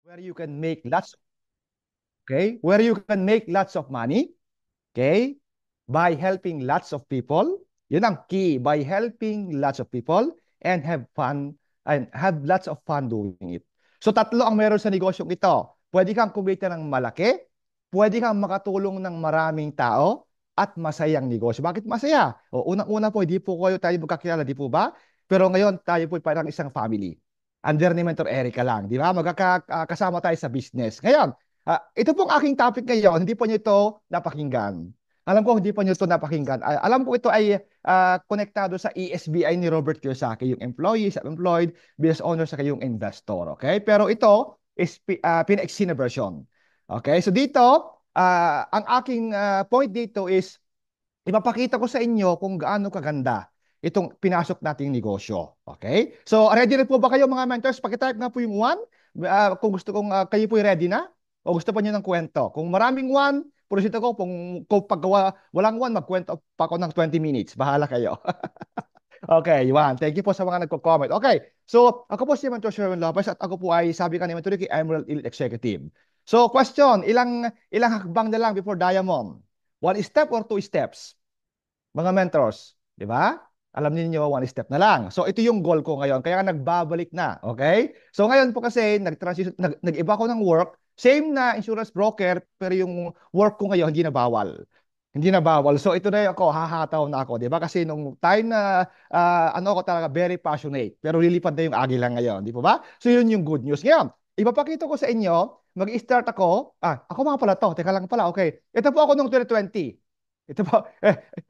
where you can make lots, okay? Where you can make lots of money, okay? By helping lots of people. Yun ang key, by helping lots of people and have lots of fun doing it. So tatlo ang meron sa negosyong ito. Pwede kang kumita ng malaki, pwede kang makatulong ng maraming tao, at masayang negosyo. Bakit masaya? O, unang-una po, hindi po tayo magkakilala, di po ba? Pero ngayon, tayo po parang isang family. Under ni Mentor Erica lang, di ba? Magkakasama tayo sa business. Ngayon, ito pong aking topic ngayon, hindi po nyo ito napakinggan. Alam ko hindi pa nyo ito napakinggan. Alam ko ito ay konektado sa ESBI ni Robert Kiyosaki, yung employee, self-employed, business owner, sa yung investor. Okay? Pero ito is pinaiksi na version. Okay? So dito, ang aking point dito is ipapakita ko sa inyo kung gaano kaganda itong pinasok nating negosyo. Okay? So ready na po ba kayo mga mentors? Pakitype nga po yung one. Kung gusto kong kayo po ready na. O gusto pa niyo ng kwento. Kung maraming one, proceed ako. Kung paggawa walang one, magkwento pa ako ng 20 minutes. Bahala kayo. Okay, Juan. Thank you po sa mga nagko-comment. Okay, so ako po si Mentor Sherwin Lopez at ako po ay sabi ka ni Mentor Ricky, Emerald Elite Executive. So question, ilang hakbang na lang before diamond? One step or two steps? Mga mentors, di ba? Alam niyo one step na lang. So ito yung goal ko ngayon, kaya nagbabalik na, okay? So ngayon po kasi nag-transition, nag-iba ko ng work, same na insurance broker, pero yung work ko ngayon hindi na bawal. Hindi na bawal. So ito na ako, hahataw na ako, di ba? Kasi nung time na ano ako talaga very passionate, pero lilipad na yung agi lang ngayon, di po ba? So yun yung good news. Ngayon, ipapakita ko sa inyo, mag-start ako, ako mga pala to, teka lang pala, okay. Ito po ako nung 2020. Ito po,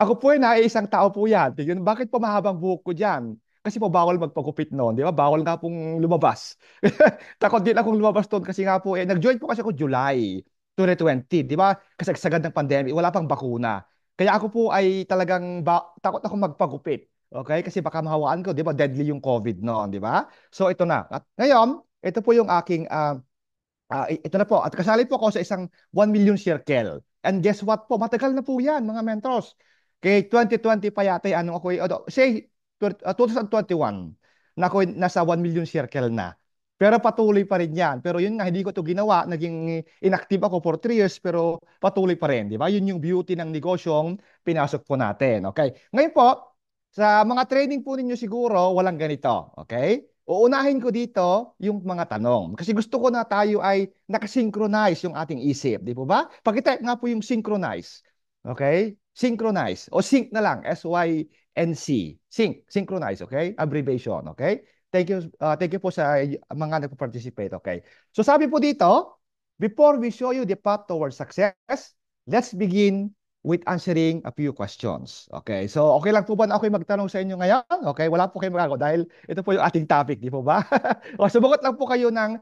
ako po ay naiisang tao po yan. Tingnan, bakit po mahabang buhok ko dyan? Kasi po bawal magpagupit noon, di ba? Bawal nga pong lumabas. Takot din akong lumabas doon kasi nga po, nag-join po kasi ako July 2020, di ba? Kasagsagan ng pandemic, wala pang bakuna. Kaya ako po ay talagang takot akong magpagupit. Okay? Kasi baka mahawaan ko, di ba? Deadly yung COVID noon, di ba? So ito na. At ngayon, ito po yung aking ito na po. At kasali po ako sa isang 1 million circle. And guess what po? Matagal na po yan, mga mentors. Kay 2020 pa yata, ano ako, say, 2021, na ako nasa 1 million circle na. Pero patuloy pa rin yan. Pero yun nga, hindi ko to ginawa. Naging inactive ako for 3 years, pero patuloy pa rin. Di ba? Yun yung beauty ng negosyong pinasok po natin. Okay? Ngayon po, sa mga training po ninyo siguro, walang ganito. Okay? Uunahin ko dito yung mga tanong. Kasi gusto ko na tayo ay nakasynchronize yung ating isip. Di po ba? Pakitype nga po yung synchronize. Okay? Synchronize. O sync na lang. SYNC. Sync. Synchronize. Okay? Abbreviation. Okay? Thank you po sa mga nagpo-participate. Okay? So sabi po dito, before we show you the path towards success, let's begin with answering a few questions. Okay, so okay lang po ba na ako'y magtanong sa inyo ngayon? Okay, wala po kayong magagawa dahil ito po yung ating topic, di po ba? O, sumagot lang po kayo ng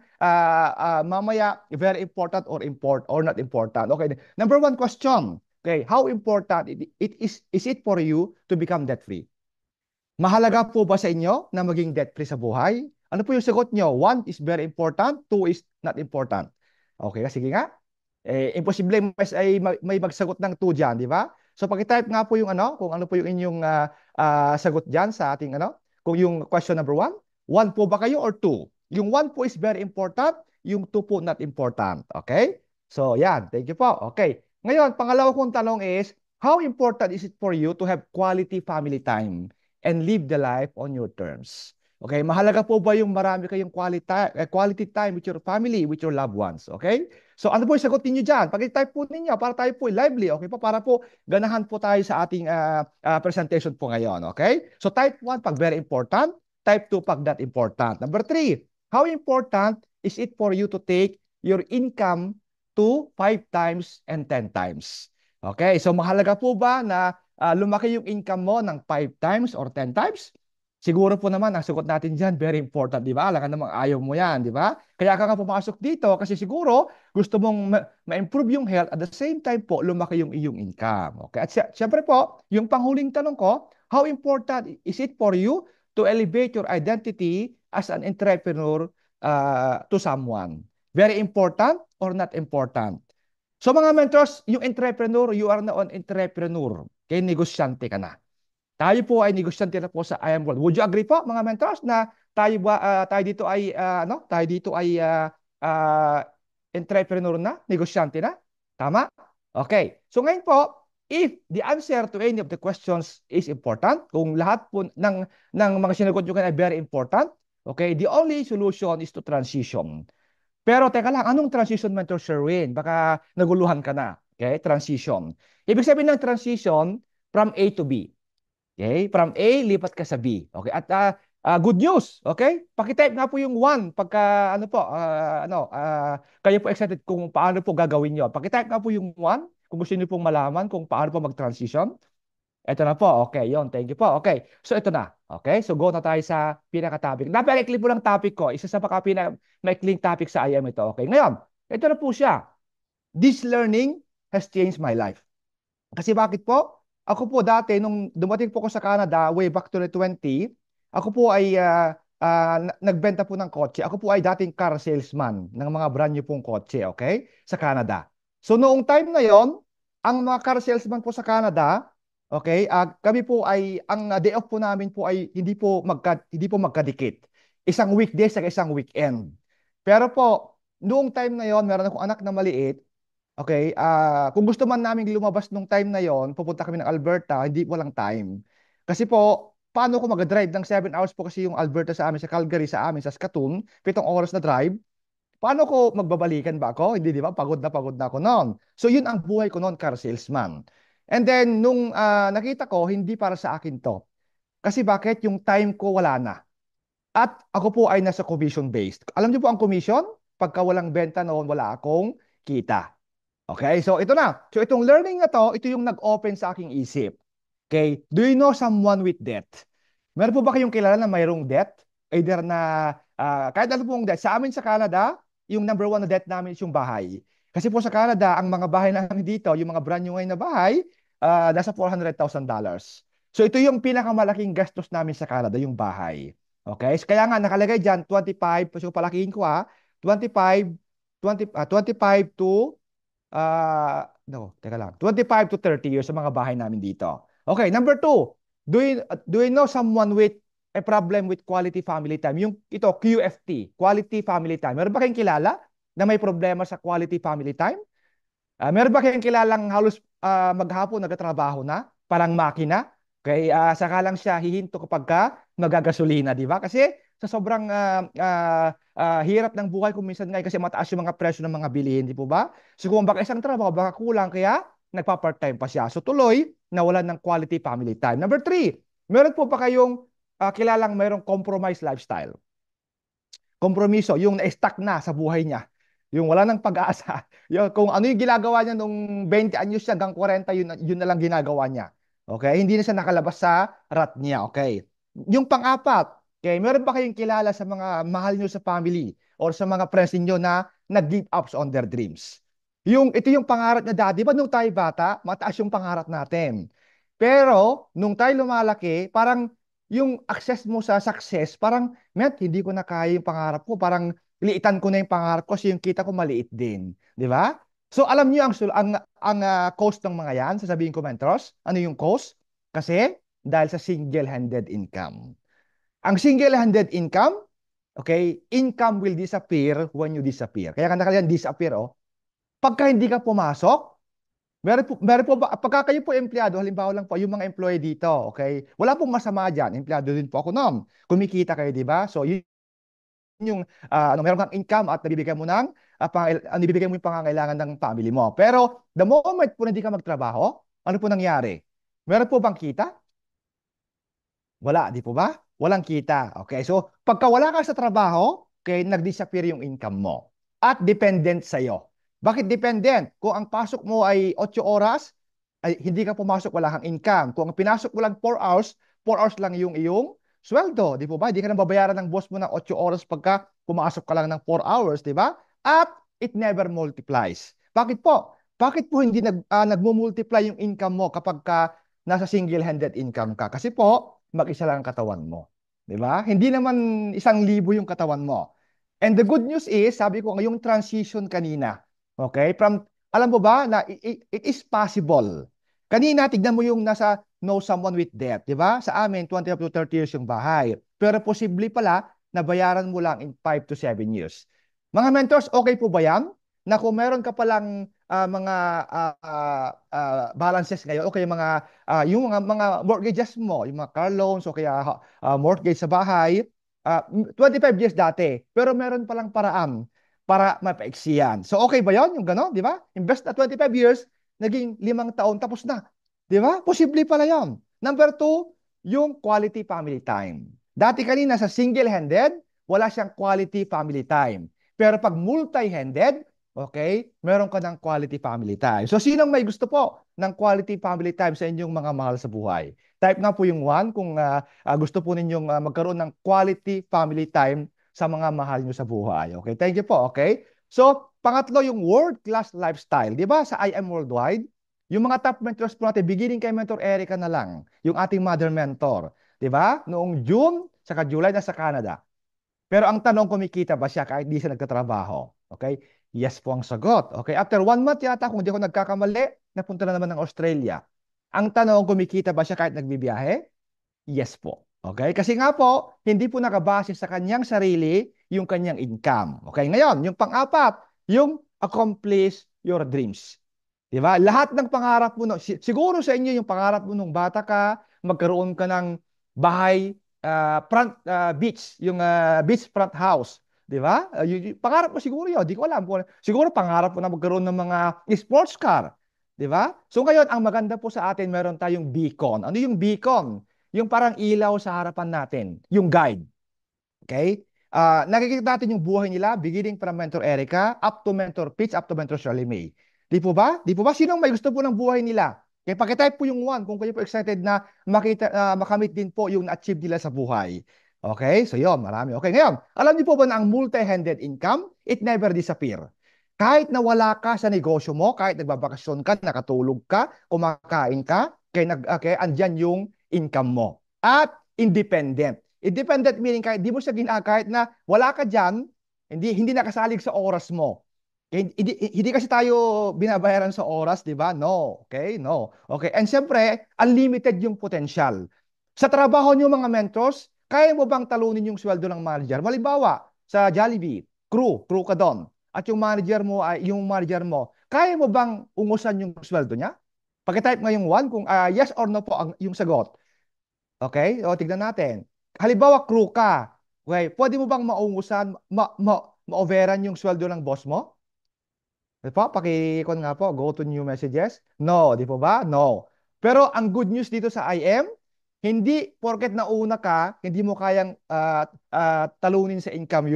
mamaya, very important or not important. Okay, number one question. Okay, how important is it for you to become debt-free? Mahalaga po ba sa inyo na maging debt-free sa buhay? Ano po yung sagot nyo? One is very important, two is not important. Okay, sige nga. Imposible may magsagot ng two dyan, di ba? So pag-type nga po yung ano, kung ano po yung inyong sagot dyan sa ating ano, kung yung question number one po ba kayo or two? Yung one po is very important, yung two po not important. Okay? So yan, thank you po. Okay. Ngayon, pangalawa kong tanong is, how important is it for you to have quality family time and live the life on your terms? Okay, mahalaga po ba yung marami kayong quality time with your family, with your loved ones? Okay? So ano po yung sagot niyo dyan? Pag-type po ninyo para tayo po lively, okay po? Para po ganahan po tayo sa ating presentation po ngayon, okay? So type 1 pag very important, type 2 pag not important. Number 3, how important is it for you to take your income to 5 times and 10 times? Okay, so mahalaga po ba na lumaki yung income mo ng 5 times or 10 times? Siguro po naman, ang sagot natin dyan, very important, di ba? Alam ka namang ayaw mo yan, di ba? Kaya ka nga pumasok dito kasi siguro gusto mong ma-improve yung health at the same time po, lumaki yung iyong income. Okay? At siyempre po, yung panghuling tanong ko, how important is it for you to elevate your identity as an entrepreneur to someone? Very important or not important? So mga mentors, yung entrepreneur, you are now an entrepreneur. Kaya negosyante ka na. Tayo po ay negosyante na po sa IM World. Would you agree po mga mentors na tayo dito ay ah, entrepreneur na, negosyante na. Tama? Okay. So ngayon po, if the answer to any of the questions is important, kung lahat po ng mga sinagot nyo ay very important, okay, the only solution is to transition. Pero teka lang, anong transition, Mentor Sherwin? Baka naguluhan ka na. Okay, transition. Ibig sabihin ng transition from A to B. Okay? From A, lipat ka sa B. Okay? At good news, okay? Paki-type nga po yung 1 pagka ano po, kayo po excited kung paano po gagawin 'yon. Paki-type nga po yung 1 kung gusto niyo pong malaman kung paano po mag-transition. Ito na po. Okay, 'yon. Thank you po. Okay. So ito na. Okay? So go na tayo sa pinaka-topic. Napaka-ikli po ng topic ko. Isa sa pinaka-maikling topic sa IM ito. Okay. Ngayon, ito na po siya. This learning has changed my life. Kasi bakit po? Ako po dati, nung dumating po ako sa Canada, way back to 2020, ako po ay nagbenta po ng kotse. Ako po ay dating car salesman ng mga brand new pong kotse, okay? Sa Canada. So noong time na yon, ang mga car salesman po sa Canada, okay, kami po ay, ang day off po namin po ay hindi po magkadikit. Isang weekday sa isang weekend. Pero po, noong time na yon, meron akong anak na maliit. Okay, kung gusto man naming lumabas nung time na yon, pupunta kami ng Alberta, hindi walang time. Kasi po, paano ko mag-drive ng 7 hours po kasi yung Alberta sa amin, sa Calgary sa amin, sa Saskatoon, 7 oras na drive. Paano ko magbabalikan ba ako? Hindi, di ba? Pagod na ako noon. So yun ang buhay ko noon, car salesman. And then, nung nakita ko, hindi para sa akin to. Kasi bakit? Yung time ko wala na. At ako po ay nasa commission-based. Alam niyo po ang commission? Pagka walang benta noon, wala akong kita. Okay, so ito na. So itong learning na to, ito yung nag-open sa aking isip. Okay, do you know someone with debt? Meron po ba kayong kilala na mayroong debt? Either na, kahit ano pong debt. Sa amin sa Canada, yung number one na debt namin is yung bahay. Kasi po sa Canada, ang mga bahay namin dito, yung mga brand new ngayon na bahay, nasa $400,000. So ito yung pinakamalaking gastos namin sa Canada, yung bahay. Okay, so kaya nga nakalagay dyan, 25, so palakihin ko 25, 25 to no, teka lang. 25 to 30 years sa mga bahay namin dito. Okay, number two. Do you know someone with a problem with quality family time? Yung ito, QFT, quality family time. Meron ba kayong kilala na may problema sa quality family time? Meron ba kayong kilalang halos maghapon nagtatrabaho na? Parang makina? Okay, saka lang siya hihinto kapag ka magagasolina, di ba? Kasi sa sobrang hirap ng buhay kung minsan nga kasi mataas yung mga presyo ng mga bilihin, di po ba? So kung baka isang trabaho, baka kulang, kaya nagpa-part-time pa siya. So tuloy, nawalan ng quality family time. Number three, meron po pa kayong kilalang mayroong compromised lifestyle? Kompromiso, yung na-stuck na sa buhay niya. Yung wala nang pag-asa. Yung, kung ano yung ginagawa niya nung 20 anyos siya hanggang 40, yun na lang ginagawa niya. Okay? Hindi na siya nakalabas sa rat niya. Okay? Yung pang-apat, okay, meron ba kayong kilala sa mga mahal niyo sa family or sa mga friends niyo na nag-give up on their dreams? Ito yung pangarap na dati. Ba nung tayo bata, mataas yung pangarap natin. Pero, nung tayo lumalaki, parang yung access mo sa success, parang, Met, hindi ko na kaya yung pangarap ko. Parang, liitan ko na yung pangarap ko kasi yung kita ko maliit din. Di ba? So, alam niyo ang cost ng mga yan, sasabihin ko, mentors, ano yung cost? Kasi, dahil sa single-handed income. Ang single-handed income, okay, income will disappear when you disappear. Kaya kanta ka disappear, oh. Pagka hindi ka pumasok, meron po ba, pagka kayo po empleyado, halimbawa lang po, yung mga employee dito, okay? Wala pong masama dyan. Empleyado din po ako noon. Kumikita kayo, di ba? So, yun yung, meron kang income at nabibigyan mo nabibigyan mo yung pangangailangan ng family mo. Pero, the moment po na hindi ka magtrabaho, ano po nangyari? Meron po bang kita? Wala, di po ba? Walang kita. Okay, so pagka wala ka sa trabaho, okay, nag-disappear yung income mo. At dependent sa'yo. Bakit dependent? Kung ang pasok mo ay 8 oras, ay hindi ka pumasok, wala kang income. Kung ang pinasok mo lang 4 hours, 4 hours lang yung iyong sweldo. Di po ba? Hindi ka na babayaran ng boss mo ng 8 oras pagka pumasok ka lang ng 4 hours, di ba? At it never multiplies. Bakit po? Bakit po hindi nagmo-multiply yung income mo kapag nasa single-handed income ka? Kasi po, mag-isa lang ang katawan mo. Di ba? Hindi naman 1,000 yung katawan mo. And the good news is, sabi ko, ngayong transition kanina, okay, alam mo ba na it is possible. Kanina, tignan mo yung nasa know someone with debt, di ba? Sa amin, 20 up to 30 years yung bahay. Pero posible pala, nabayaran mo lang in 5 to 7 years. Mga mentors, okay po ba yan? Na kung meron ka palang mga balances ngayon, o kaya yung mga mortgages mo, yung mga car loans, o kaya mortgage sa bahay, 25 years dati, pero meron palang paraan para mapaiksiyan. So okay ba yon yung gano'n, di ba? Invest na 25 years, naging 5 taon, tapos na. Di ba? Posible pala yon. Number two, yung quality family time. Dati kanina sa single-handed, wala siyang quality family time. Pero pag multi-handed, okay, meron ka ng quality family time. So, sinong may gusto po ng quality family time sa inyong mga mahal sa buhay? Type nga po yung one kung gusto po ninyong magkaroon ng quality family time sa mga mahal nyo sa buhay. Okay, thank you po. Okay? So, pangatlo yung world-class lifestyle. Di ba sa I Am Worldwide, yung mga top mentors po natin, beginning kay Mentor Erica na lang, yung ating mother mentor. Di ba? Noong June, saka July, nasa Canada. Pero ang tanong, kumikita ba siya kahit di siya nagtatrabaho? Okay? Yes po ang sagot. Okay? After 1 month yata, kung di ako nagkakamali, napunta na naman ng Australia. Ang tanong, kumikita ba siya kahit nagbibiyahe? Yes po. Okay? Kasi nga po, hindi po nakabase sa kanyang sarili yung kanyang income. Okay? Ngayon, yung pang-apat, yung accomplish your dreams. Di ba? Lahat ng pangarap mo, siguro sa inyo yung pangarap mo nung bata ka, magkaroon ka ng bahay, front beach, yung beach front house. Di ba? Pangarap mo siguro yun. Di ko alam. Siguro pangarap mo na magkaroon ng mga sports car. Di ba? So ngayon, ang maganda po sa atin, meron tayong beacon. Ano yung beacon? Yung parang ilaw sa harapan natin. Yung guide. Okay? Nakikita natin yung buhay nila, beginning from Mentor Erica, up to Mentor Pitch, up to Mentor Shirley May. Di po ba? Di po ba? Sinong may gusto po ng buhay nila? Kaya pakitype po yung one kung kayo po excited na makamit din po yung na-achieve nila sa buhay. Okay? So yun, marami. Okay, ngayon, alam niyo po ba na ang multi-handed income, it never disappear. Kahit na wala ka sa negosyo mo, kahit nagbabakasyon ka, nakatulog ka, kumakain ka, kaya andyan yung income mo. At independent. Independent meaning kahit di mo siya kahit na wala ka dyan, hindi nakasalig sa oras mo. Hindi kasi tayo binabayaran sa oras, di ba? No. Okay? No. Okay. And siyempre, unlimited yung potential. Sa trabaho niyo mga mentors, kaya mo bang talunin yung sweldo ng manager? Halimbawa, sa Jollibee, crew ka doon. At yung manager mo, kaya mo bang ungusan yung sweldo niya? Pag-type nga yung one kung yes or no po yung sagot. Okay? O, tignan natin. Halimbawa, crew ka. Okay, pwede mo bang maungusan, ma-overan yung sweldo ng boss mo? Di po, pakikon nga po, go to new messages. No, di po ba? No. Pero ang good news dito sa IM, hindi porket nauna ka, hindi mo kayang talunin sa income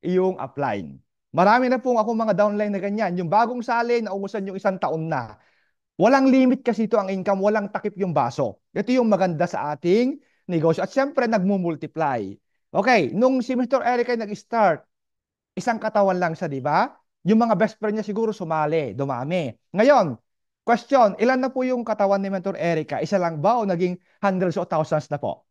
yung upline. Marami na pong ako mga downline na ganyan. Yung bagong sali, naungusan yung 1 taon na. Walang limit kasi ito ang income, walang takip yung baso. Ito yung maganda sa ating negosyo. At syempre, nagmumultiply. Okay, nung si Mr. Eric ay nag-start, isang katawan lang siya, di ba? Yung mga best friend niya siguro sumali, dumami. Ngayon, question, ilan na po yung katawan ni Mentor Erica? Isa lang ba o naging hundreds of thousands na po?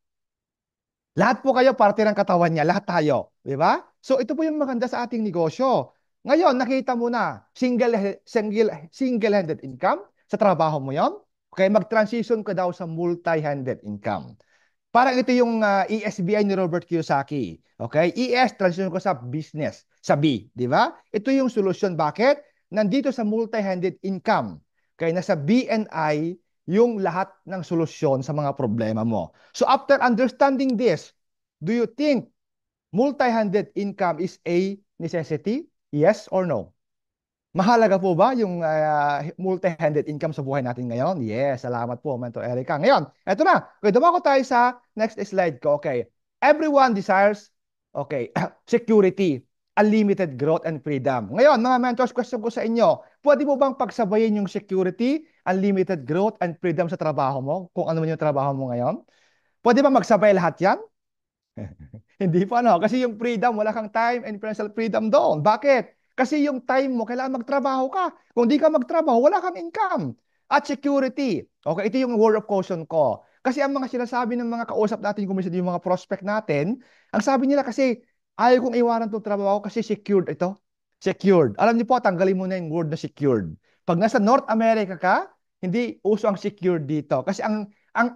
Lahat po kayo parte ng katawan niya, lahat tayo, di ba? So ito po yung maganda sa ating negosyo. Ngayon, nakita mo na single-handed income sa trabaho mo 'yon. Okay, mag-transition ka daw sa multi-handed income. Parang ito yung ESBI ni Robert Kiyosaki. Okay? ES, transition ko sa business, sa B. Di ba? Ito yung solusyon. Bakit? Nandito sa multi-handed income. Kaya nasa BNI yung lahat ng solusyon sa mga problema mo. So after understanding this, do you think multi-handed income is a necessity? Yes or no? Mahalaga po ba yung multi-handed income sa buhay natin ngayon? Yes, salamat po, Mentor Erica. Ngayon, eto na. Okay, dumako tayo sa next slide ko. Okay. Everyone desires, okay, security, unlimited growth, and freedom. Ngayon, mga mentors, question ko sa inyo, pwede mo bang pagsabayin yung security, unlimited growth, and freedom sa trabaho mo? Kung ano man yung trabaho mo ngayon? Pwede ba magsabay lahat yan? Hindi pa, no? Kasi yung freedom, wala kang time and financial freedom doon. Bakit? Kasi yung time mo, kailangan magtrabaho ka. Kung di ka magtrabaho, wala kang income. At security. Okay, ito yung word of caution ko. Kasi ang mga sinasabi ng mga kausap natin, kung yung mga prospect natin, ang sabi nila kasi, ayaw kong iwanan itong trabaho kasi secured ito. Secured. Alam niyo po, tanggalin mo na yung word na secured. Pag nasa North America ka, hindi uso ang secured dito. Kasi ang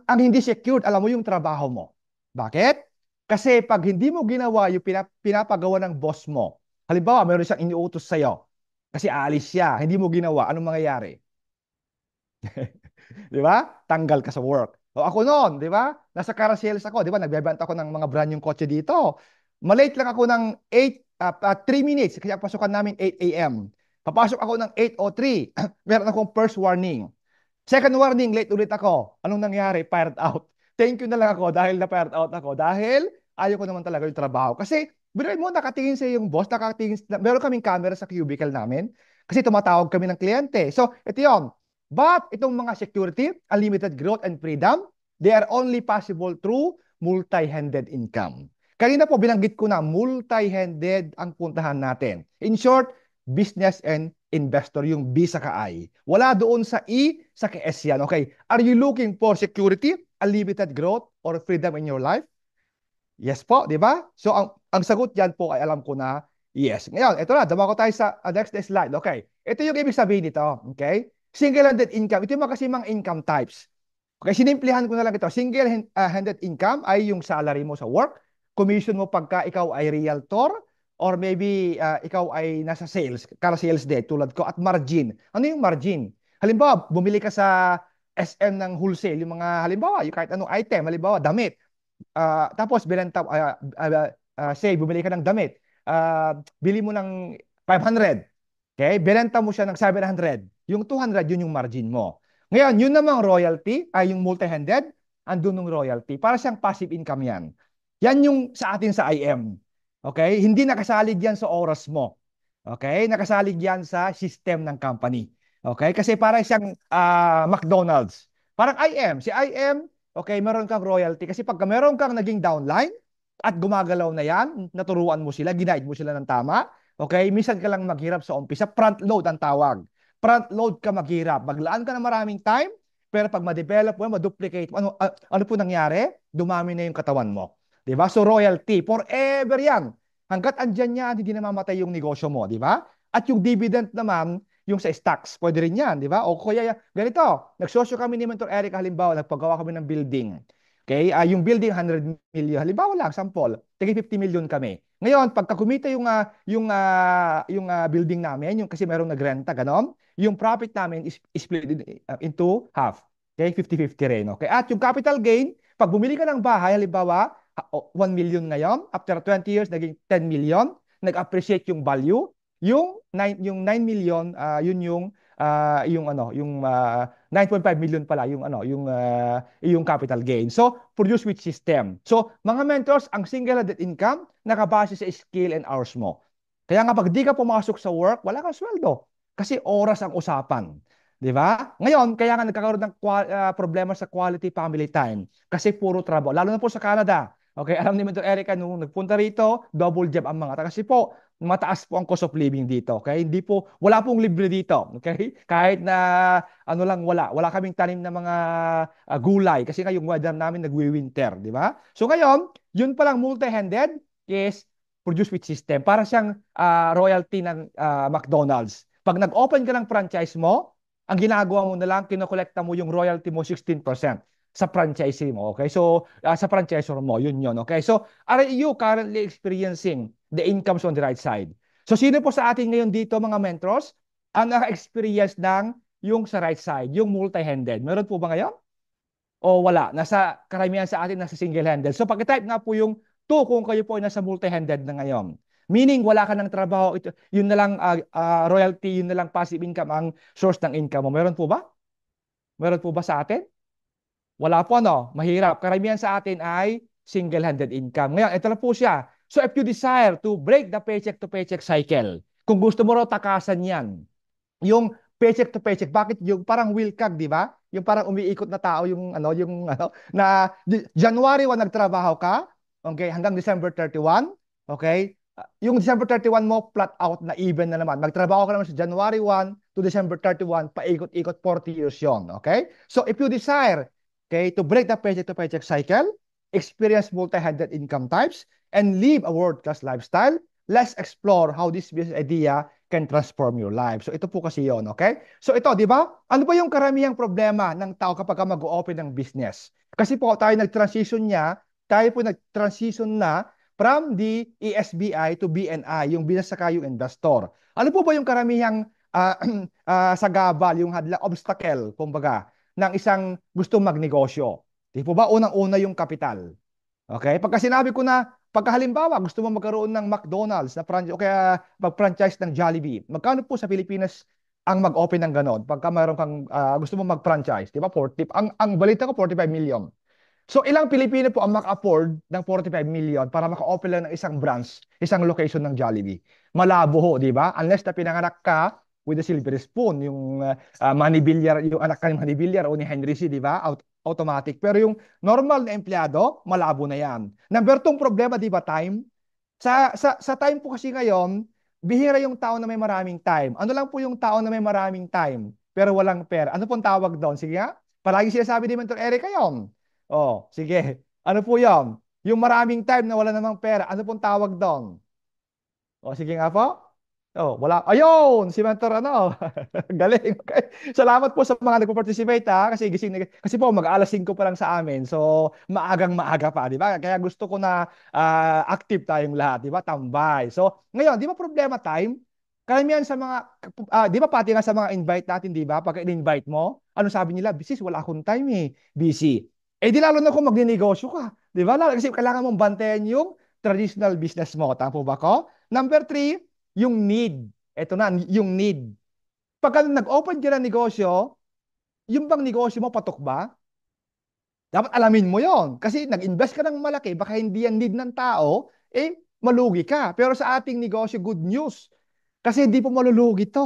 hindi secured, alam mo yung trabaho mo. Bakit? Kasi pag hindi mo ginawa yung pinapagawa ng boss mo, Halimbawa, meron siyang iniutos sa'yo kasi aalis siya, hindi mo ginawa, anong mangyayari? Di ba? Tanggal ka sa work. O ako noon, di ba? Nasa car sales ako, di ba? Nagbebenta ako ng mga brand yung kotse dito. Malate lang ako ng 3 minutes kasi ang pasukan namin 8 a.m. Papasok ako ng 8:03. Meron akong first warning. Second warning, late ulit ako. Anong nangyari? Fired out. Thank you na lang ako dahil na-fired out ako. Dahil ayaw ko naman talaga yung trabaho. Kasi, biruin mo, nakatingin sa yung boss, meron kaming camera sa cubicle namin. Kasi tumatawag kami ng kliyente. So, ito yun. But, itong mga security, unlimited growth and freedom, they are only possible through multi-handed income. Kanina po, binanggit ko na multi-handed ang puntahan natin. In short, business and investor, yung B sa ka-I. Wala doon sa E, sa ka-S yan. Okay? Are you looking for security, unlimited growth, or freedom in your life? Yes po, di ba? So, ang sagot dyan po ay alam ko na yes. Ngayon, ito na, dama ko tayo sa next slide. Okay. Ito yung ibig sabihin nito. Okay? Single-handed income. Ito yung mga kasi mga income types. Okay, sinimplihan ko na lang ito. Single-handed income ay yung salary mo sa work, commission mo pagka ikaw ay realtor, or maybe ikaw ay nasa sales, car sales din, tulad ko, at margin. Ano yung margin? Halimbawa, bumili ka sa SM ng wholesale, yung mga halimbawa, yung kahit anong item, halimbawa, damit. Tapos, say, bumili ka ng damit. Bili mo ng 500. Okay? Belenta mo siya ng 700. Yung 200, yun yung margin mo. Ngayon, yun namang royalty, ay yung multi-handed, andun ng royalty. Para siyang passive income yan. Yan yung sa atin sa IM. Okay? Hindi nakasalig yan sa oras mo. Okay? Nakasalig yan sa system ng company. Okay? Kasi parang siyang McDonald's. Parang IM. Si IM, okay, meron kang royalty. Kasi pagka meron kang naging downline at gumagalaw na yan, naturuan mo sila, ginaid mo sila ng tama, okay, minsan ka lang maghirap sa umpisa, front load ang tawag. Front load ka maghirap. Maglaan ka ng maraming time, pero pag ma-develop mo, ma-duplicate mo, ano po nangyari? Dumami na yung katawan mo. Diba? So royalty, forever yan. Hanggat andyan yan, hindi namamatay yung negosyo mo. Diba? At yung dividend naman, yung sa stocks, pwede rin yan, di ba? O kaya, ganito, nagsosyo kami ni Mentor Eric, halimbawa, nagpagawa kami ng building. Okay? Yung building, 100 million. Halimbawa lang, sample, tagi 50 million kami. Ngayon, pagka kumita yung building namin, yung kasi merong nagrenta, ganon, yung profit namin is split into half. Okay? 50-50 rin. Okay? At yung capital gain, pag bumili ka ng bahay, halimbawa, 1 million ngayon, after 20 years, naging 10 million, nag-appreciate yung value, yung 9 million, yun yung 9.5 million pala yung capital gain. So, produce with system. So, mga mentors, ang single-handed income nakabase sa skill and hours mo. Kaya nga pag di ka pumasok sa work, wala kang sweldo kasi oras ang usapan. 'Di ba? Ngayon, kaya nga nagkakaroon ng problema sa quality family time kasi puro trabaho. Lalo na po sa Canada. Okay, alam ni Mentor Erica nung nagpunta rito, double job ang mga kasi po mataas po ang cost of living dito. Okay? Hindi po, wala pong libre dito. Okay? Kahit na ano lang wala kaming tanim na mga gulay kasi nga yung weather namin nagwi-winter, di ba? So ngayon, yun palang multi-handed is produce with system. Para siyang royalty ng McDonald's. Pag nag-open ka ng franchise mo, ang ginagawa mo na lang, kinokolekta mo yung royalty mo 16% sa franchisee mo. Okay? So, sa franchisor mo, yun. Okay? So, are you currently experiencing the incomes on the right side? So, sino po sa atin ngayon dito, mga mentors, ang naka-experience ng yung sa right side, yung multi-handed? Meron po ba ngayon? O wala? Nasa karamihan sa atin, nasa single-handed. So, pag-type nga po yung 2 kung kayo po ay nasa multi-handed na ngayon. Meaning, wala ka ng trabaho, yun na lang royalty, yun na lang passive income ang source ng income mo. Meron po ba? Meron po ba sa atin? Wala po, no? Mahirap. Karamihan sa atin ay single-handed income. Ngayon, ito na po siya. So, if you desire to break the paycheck to paycheck cycle, kung gusto mo raw takasan yan, yung paycheck to paycheck, bakit yung parang wheelcag, di ba? Yung parang umiikot na tao, na January 1 nagtrabaho ka, okay, hanggang December 31, okay? Yung December 31 mo, flat out na even na naman. Magtrabaho ka naman sa January 1 to December 31, paikot-ikot 40 years yon, okay? So, if you desire, okay, to break the paycheck to paycheck cycle, experience multi-handed income types, and live a world-class lifestyle, let's explore how this business idea can transform your life. So ito po kasi yon, okay? So ito, di ba? Ano ba yung karamihang problema ng tao kapag mag-open ng business? Kasi po tayo nag-transition na from the ESBI to BNI, yung business saka yung investor. Ano po ba yung karamihang sagabal, yung obstacle, kumbaga, ng isang gustong magnegosyo? Di po ba? Unang-una yung kapital. Okay? Pagka sinabi ko na, pagka halimbawa, gusto mo magkaroon ng McDonald's na franchise o kaya mag-franchise ng Jollibee, magkano po sa Pilipinas ang mag-open ng ganon? Pagka mayroon kang gusto mo mag-franchise, di ba? 40, ang balita ko 45 million. So ilang Pilipino po ang maka-afford ng 45 million para maka-open lang ng isang branch, isang location ng Jollibee? Malabo ho, di ba? Unless na pinanganak ka with a silver spoon, yung Manny Villar, yung anak ka ni Manny Villar o ni Henry C, di ba? Automatic. Pero yung normal na empleyado, malabo na yan. Number 2 problema, di ba, time? Sa time po kasi ngayon, bihira yung tao na may maraming time. Ano lang po yung tao na may maraming time, pero walang pera? Ano pong tawag doon? Sige nga. Palagi sinasabi ni Mentor Eric yon. Oh, sige. Ano po yon? Yung maraming time na wala namang pera. Ano pong tawag doon? O, sige nga po. Oh, wala. Ayun, si Mentor ano. Galing. Okay. Salamat po sa mga nagpo-participate ha kasi kasi po mag-alas 5 pa lang sa amin. So, maagang maaga pa, di ba? Kaya gusto ko na active tayong lahat, di ba? Tambay. So, ngayon, di ba problema time? Karamihan sa mga di ba pati nga sa mga invite natin, di ba? Pag in-invite mo, ano sabi nila? Busy, wala akong time eh. Busy. Eh di lalo na kung magnenegosyo ka, di ba? Kasi kailangan mong bantayan yung traditional business mo. Tama po ba ko? Number 3, yung need. Ito na, yung need. Pagka nag-open ka ng negosyo, yung bang negosyo mo patok ba? Dapat alamin mo yon. Kasi nag-invest ka ng malaki, baka hindi yan need ng tao, eh, malugi ka. Pero sa ating negosyo, good news. Kasi hindi po malulugi to.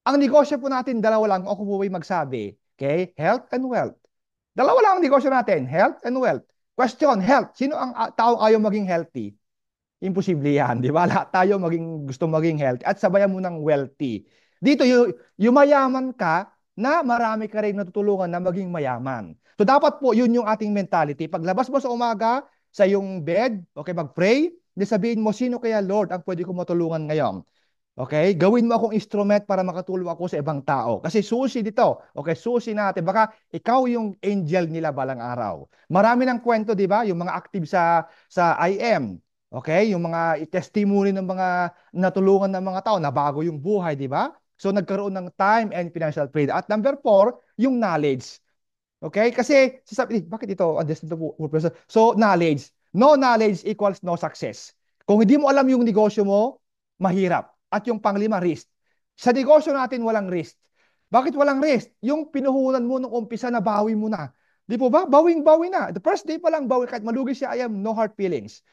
Ang negosyo po natin, dalawa lang, ako po ay magsabi. Okay? Health and wealth. Dalawa lang ang negosyo natin, health and wealth. Question, health. Sino ang taong ayaw maging healthy? Imposible yan, di ba? Lahat tayo gusto maging healthy at sabayan mo ng wealthy. Dito, yumayaman ka na marami ka rin natutulungan na maging mayaman. So dapat po, yun yung ating mentality. Paglabas mo sa umaga, sa yung bed, okay, mag-pray, di sabihin mo, sino kaya Lord ang pwede ko matulungan ngayon? Okay? Gawin mo akong instrument para makatulong ako sa ibang tao. Kasi susi dito. Okay, susi natin. Baka ikaw yung angel nila balang araw. Marami ng kwento, di ba? Yung mga active sa IM. Okay? Yung mga testimony ng mga natulungan ng mga tao na bago yung buhay, di ba? So nagkaroon ng time and financial freedom. At number 4, yung knowledge. Okay? Kasi sasabi, bakit ito? So knowledge. No knowledge equals no success. Kung hindi mo alam yung negosyo mo, mahirap. At yung panglima, risk. Sa negosyo natin, walang risk. Bakit walang risk? Yung pinuhunan mo nung umpisa na bawi mo na. Di po ba? Bawing-bawi na. The first day pa lang bawi, kahit malugi siya, I am no hard feelings.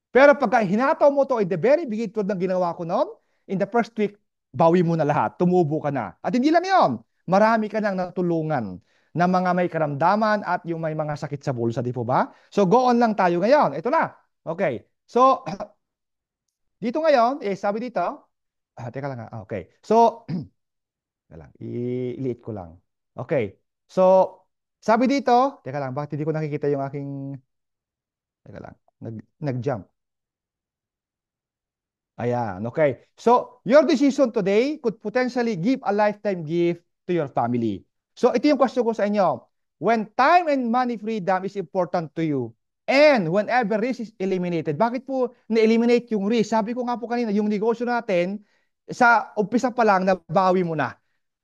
Pero pagka hinataw mo to in the very beginning, tulad ng ginawa ko noon, in the first week, bawi mo na lahat. Tumubo ka na. At hindi lang yon. Marami ka nang natulungan na mga may karamdaman at yung may mga sakit sa bulsa, di po ba? So go on lang tayo ngayon. Ito na. Okay. So, dito ngayon, sabi dito, teka lang ha. Okay. So, teka lang, iliit ko lang. Okay. So, sabi dito, teka lang, bakit hindi ko nakikita yung aking, teka lang, nag-jump. Ayan, okay. So, your decision today could potentially give a lifetime gift to your family. So, ito yung question ko sa inyo. When time and money freedom is important to you, and whenever risk is eliminated, bakit po na-eliminate yung risk? Sabi ko nga po kanina, yung negosyo natin, sa umpisa pa lang, nabawi mo na.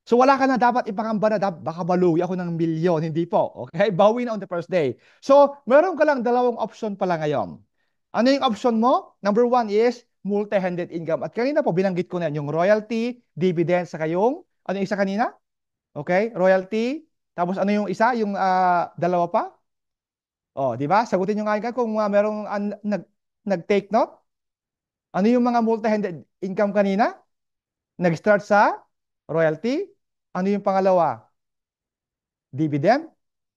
So, wala ka na dapat ipangamba na, baka maluwi ako ng milyon. Hindi po. Okay? Bawi na on the first day. So, meron ka lang dalawang option pala ngayon. Ano yung option mo? Number 1 is multi-handed income. At kanina po, binanggit ko na yung royalty, dividend, saka yung, ano yung isa kanina? Okay, royalty. Tapos ano yung isa? Yung dalawa pa? Oh, di ba? Sagutin nyo nga kung merong nag-take note. Ano yung mga multi-handed income kanina? Nag-start sa royalty. Ano yung pangalawa? Dividend.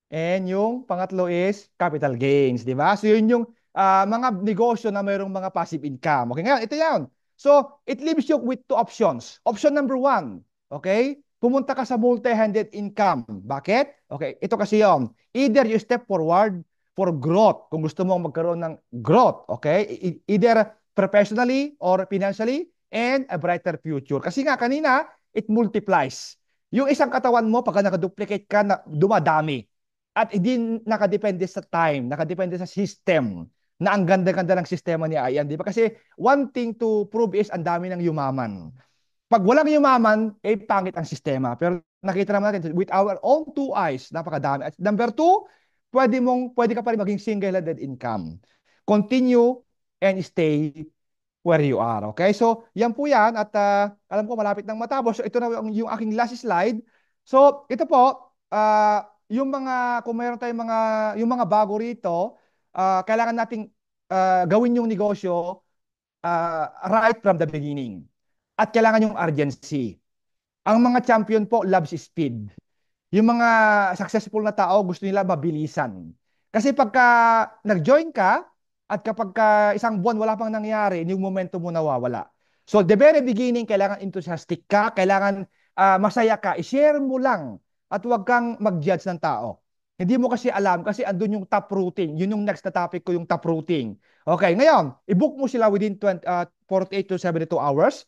And yung pangatlo is capital gains, di ba? So yun yung mga negosyo na mayroong mga passive income. Okay, ngayon, ito yan. So, it leaves you with 2 options. Option number 1, okay? Pumunta ka sa multi-handed income. Bakit? Okay, ito kasi yon. Either you step forward for growth, kung gusto mong magkaroon ng growth, okay? Either professionally or financially, and a brighter future. Kasi nga, kanina, it multiplies. Yung isang katawan mo, pagka nakaduplicate ka, dumadami. At hindi nakadepende sa time, nakadepende sa system. na ang ganda-ganda ng sistema ni Ayan, di ba? Kasi one thing to prove is ang dami ng yumaman. Pag walang yumaman, eh pangit ang sistema. Pero nakita naman natin with our own two eyes, napakadami. At number two, pwede ka pa rin maging single-handed income. Continue and stay where you are. Okay? So, yan po yan. At alam ko malapit nang matapos. So, ito na yung aking last slide. So, ito po, yung mga, kung mayroon tayong yung mga bago rito, kailangan nating gawin yung negosyo right from the beginning. At kailangan yung urgency. Ang mga champion po loves speed. Yung mga successful na tao gusto nila mabilisan. Kasi pagka nag-join ka at kapag isang buwan wala pang nangyari, yung momentum mo nawawala. So the very beginning, kailangan enthusiastic ka, kailangan masaya ka, i-share mo lang at huwag kang mag-judge ng tao. Hindi mo kasi alam kasi andun yung top routing. Yun yung next na topic ko, yung top routing. Okay, ngayon, i-book mo sila within 48 to 72 hours.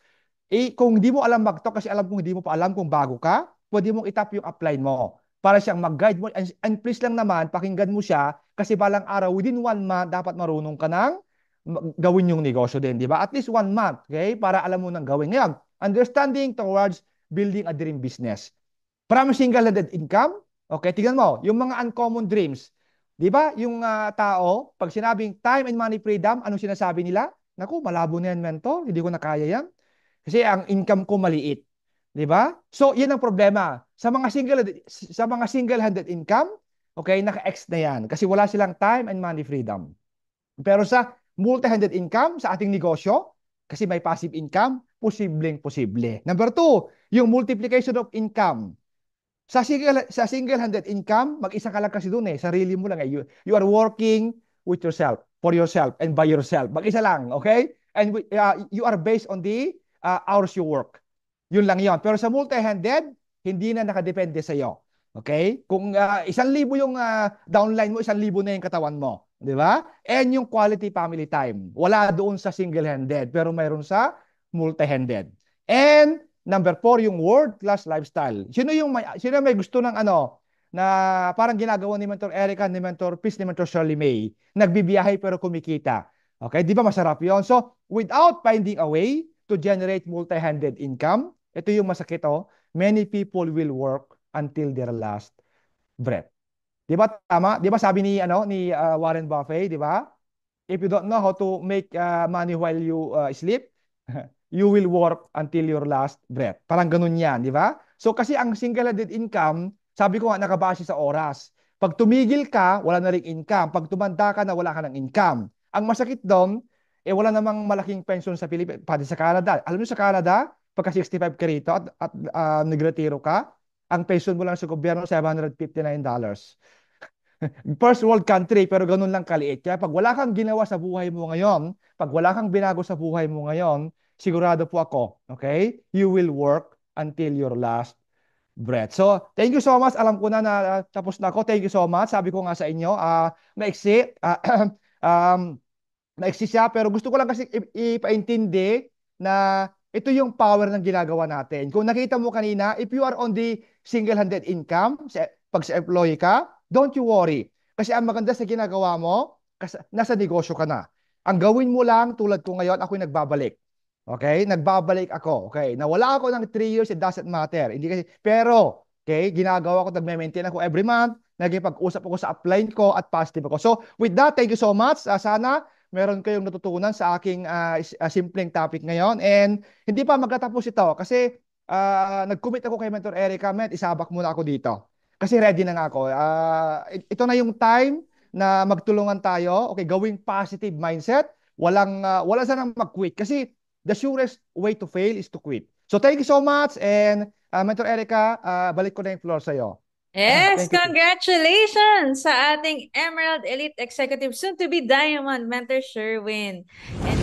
Kung hindi mo alam mag-talk, kasi alam kung hindi mo pa alam kung bago ka, pwede mong itap yung upline mo para siyang mag-guide mo. And please lang naman, pakinggan mo siya kasi balang araw, within 1 month, dapat marunong ka ng gawin yung negosyo din, di ba? At least 1 month, okay? Para alam mo nang gawin. Ngayon, understanding towards building a dream business. From single-handed income, okay, tingnan mo, yung mga uncommon dreams. Di ba? Yung tao, pag sinabing time and money freedom, anong sinasabi nila? Naku, malabo na yan, mentor. Hindi ko na kaya yan. Kasi ang income ko maliit. 'Di ba? So, 'yan ang problema. Sa mga single-handed income, okay, naka-X na 'yan kasi wala silang time and money freedom. Pero sa multi-handed income sa ating negosyo, kasi may passive income, posibleng posible. Number two, yung multiplication of income. Sa single-handed income, mag-isa ka lang kasi doon eh. Sarili mo lang eh. You are working with yourself, for yourself, and by yourself. Mag-isa lang, okay? And you are based on the hours you work. Yun lang yon. Pero sa multi-handed, hindi na nakadepende sa iyo. Okay? Kung 1,000 yung downline mo, 1,000 na yung katawan mo. Di ba? And yung quality family time. Wala doon sa single-handed, pero mayroon sa multi-handed. And number four, yung world-class lifestyle. Sino may gusto ng ano, na parang ginagawa ni Mentor Erica, ni Mentor Peace, ni Mentor Shirley May, nagbibiyahe pero kumikita. Okay, di ba masarap yon? So, without finding a way to generate multi-handed income, ito yung masakit oh, many people will work until their last breath. Di ba tama? Di ba sabi ni Warren Buffett, di ba? If you don't know how to make money while you sleep, you will work until your last breath. Parang ganun yan, di ba? So kasi ang single-handed income, sabi ko nga nakabase sa oras. Pag tumigil ka, wala na ring income. Pag tumanda ka na, wala ka ng income. Ang masakit doon, wala namang malaking pension sa Pilipinas, pati sa Canada. Alam mo sa Canada, pagka 65 ka rito at nagretiro ka, ang pension mo lang sa gobyerno, $759. First world country, pero ganun lang kaliit. Kaya pag wala kang ginawa sa buhay mo ngayon, pag wala kang binago sa buhay mo ngayon, sigurado po ako, okay? You will work until your last breath. So, thank you so much. Alam ko na tapos na ako. Thank you so much. Sabi ko nga sa inyo, maiksi, um, maiksi siya, pero gusto ko lang kasi ipaintindi na ito yung power ng ginagawa natin. Kung nakita mo kanina, if you are on the single-handed income, pag sa employee ka, don't you worry. Kasi ang maganda sa ginagawa mo, nasa negosyo ka na. Ang gawin mo lang, tulad ko ngayon, ako'y nagbabalik. Okay? Nagbabalik ako. Okay? Nawala ako ng 3 years, it doesn't matter. Hindi kasi, pero, okay, ginagawa ko, nagme-maintain ako every month, nagipag-usap ako sa upline ko at positive ako. So, with that, thank you so much. Sana meron kayong natutunan sa aking simpleng topic ngayon. And hindi pa magtatapos ito kasi nag-commit ako kay Mentor Erica, isabak muna ako dito. Kasi ready na nga ako. Ito na yung time na magtulungan tayo. Okay, gawing positive mindset. Wala sanang mag-quit. Kasi the surest way to fail is to quit. So thank you so much. And Mentor Erica, balik ko na yung floor sa'yo. Yes, Thank you. congratulations sa ating Emerald Elite Executive, soon to be Diamond Mentor Sherwin. And